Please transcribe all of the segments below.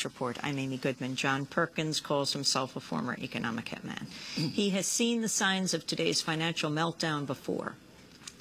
Report. I'm Amy Goodman. John Perkins calls himself a former economic hitman. He has seen the signs of today's financial meltdown before.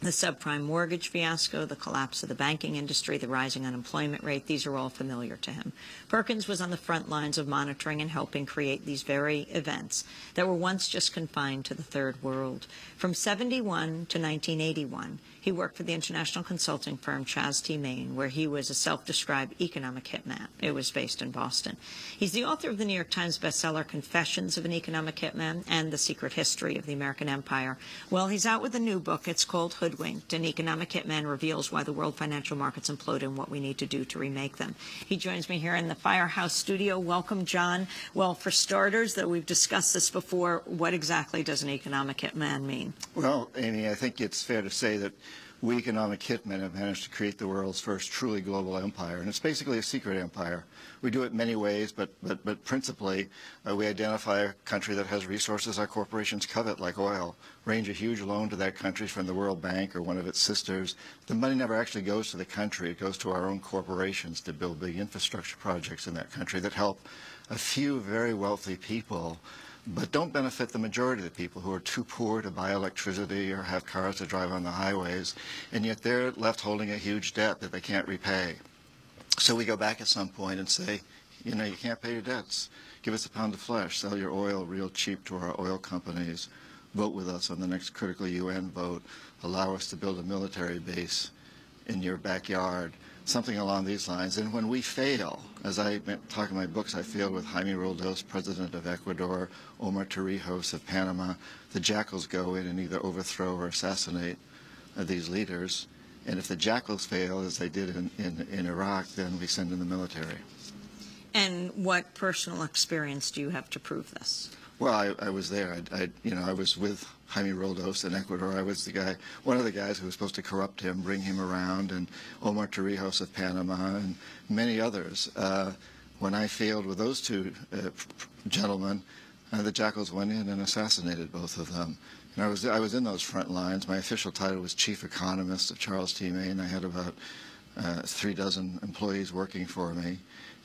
The subprime mortgage fiasco, the collapse of the banking industry, the rising unemployment rate, these are all familiar to him. Perkins was on the front lines of monitoring and helping create these very events that were once just confined to the third world. From 71 to 1981, he worked for the international consulting firm Chas T. Main, where he was a self-described economic hitman. It was based in Boston. He's the author of the New York Times bestseller Confessions of an Economic Hitman and The Secret History of the American Empire. Well, he's out with a new book. It's called Hoodwinked. An Economic Hitman reveals why the world financial markets implode and what we need to do to remake them. He joins me here in the Firehouse studio. Welcome, John. Well, for starters, though we've discussed this before, what exactly does an economic hitman mean? Well, Amy, I think it's fair to say that we economic hitmen have managed to create the world's first truly global empire, and it's basically a secret empire. We do it many ways, but principally we identify a country that has resources our corporations covet, like oil, arrange a huge loan to that country from the World Bank or one of its sisters. The money never actually goes to the country. It goes to our own corporations to build big infrastructure projects in that country that help a few very wealthy people, but don't benefit the majority of the people who are too poor to buy electricity or have cars to drive on the highways, and yet they're left holding a huge debt that they can't repay. So we go back at some point and say, you know, you can't pay your debts. Give us a pound of flesh. Sell your oil real cheap to our oil companies. Vote with us on the next critical UN vote. Allow us to build a military base in your backyard. Something along these lines. And when we fail, as I talk in my books, I failed with Jaime Roldos, president of Ecuador, Omar Torrijos of Panama. The jackals go in and either overthrow or assassinate these leaders. And if the jackals fail, as they did in Iraq, then we send in the military. And what personal experience do you have to prove this? Well, I was there. I was with Jaime Roldos in Ecuador. I was the guy, one of the guys who was supposed to corrupt him, bring him around, and Omar Torrijos of Panama, and many others. When I failed with those two gentlemen, the jackals went in and assassinated both of them. And I was in those front lines. My official title was chief economist of Charles T. Main. I had about 3 dozen employees working for me,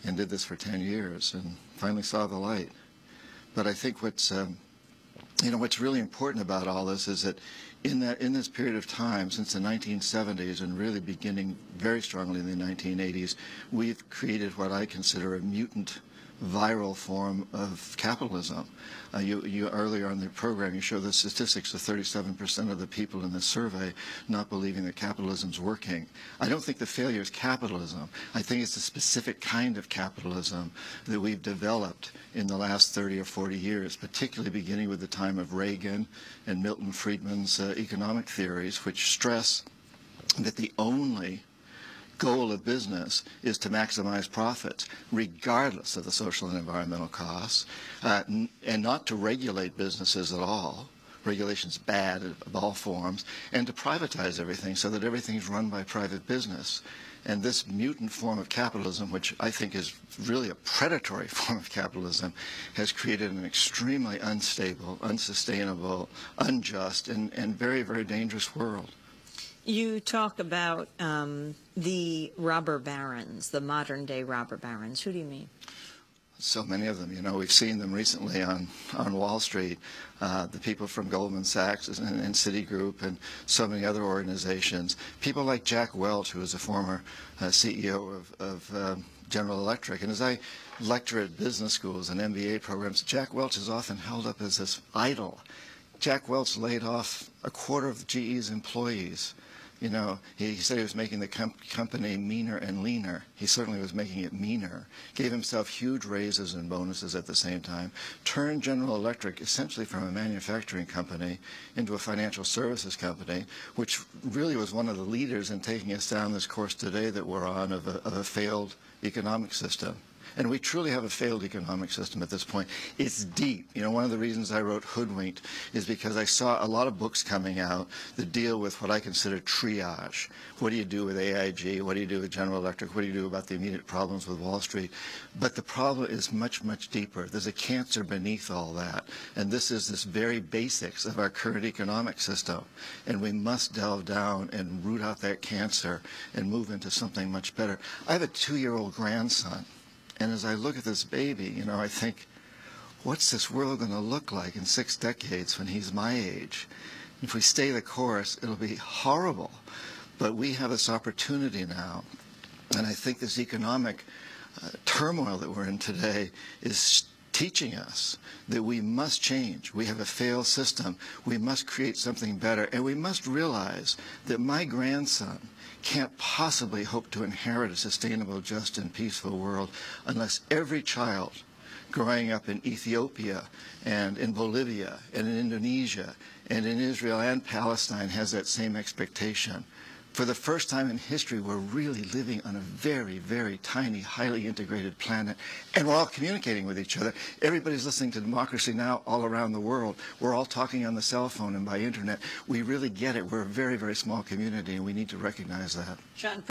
and did this for 10 years, and finally saw the light. But I think what's really important about all this is that in this period of time, since the 1970s and really beginning very strongly in the 1980s, we've created what I consider a mutant viral form of capitalism. You earlier on the program, you showed the statistics of 37% of the people in the survey not believing that capitalism's working. I don't think the failure is capitalism. I think it's a specific kind of capitalism that we've developed in the last 30 or 40 years, particularly beginning with the time of Reagan and Milton Friedman's economic theories, which stress that the only goal of business is to maximize profits, regardless of the social and environmental costs, and not to regulate businesses at all. Regulation's bad of all forms, and to privatize everything so that everything's run by private business. And this mutant form of capitalism, which I think is really a predatory form of capitalism, has created an extremely unstable, unsustainable, unjust, and very, very dangerous world. You talk about the robber barons, the modern-day robber barons. Who do you mean? So many of them. You know, we've seen them recently on Wall Street, the people from Goldman Sachs and Citigroup and so many other organizations. People like Jack Welch, who is a former CEO of General Electric. And as I lecture at business schools and MBA programs, Jack Welch is often held up as this idol. Jack Welch laid off 1/4 of GE's employees. You know, he said he was making the company meaner and leaner. He certainly was making it meaner. Gave himself huge raises and bonuses at the same time. Turned General Electric essentially from a manufacturing company into a financial services company, which really was one of the leaders in taking us down this course today that we're on of a failed economic system. And we truly have a failed economic system at this point. It's deep. You know, one of the reasons I wrote Hoodwinked is because I saw a lot of books coming out that deal with what I consider triage. What do you do with AIG? What do you do with General Electric? What do you do about the immediate problems with Wall Street? But the problem is much, much deeper. There's a cancer beneath all that. And this is this very basics of our current economic system. And we must delve down and root out that cancer and move into something much better. I have a 2-year-old grandson. And as I look at this baby, you know, I think, what's this world going to look like in 6 decades when he's my age? If we stay the course, it'll be horrible. But we have this opportunity now. And I think this economic turmoil that we're in today is teaching us that we must change. We have a failed system. We must create something better. And we must realize that my grandson can't possibly hope to inherit a sustainable, just, and peaceful world unless every child growing up in Ethiopia and in Bolivia and in Indonesia and in Israel and Palestine has that same expectation. For the first time in history, we're really living on a very, very tiny, highly integrated planet, and we're all communicating with each other. Everybody's listening to democracy now all around the world. We're all talking on the cell phone and by internet. We really get it. We're a very, very small community, and we need to recognize that. John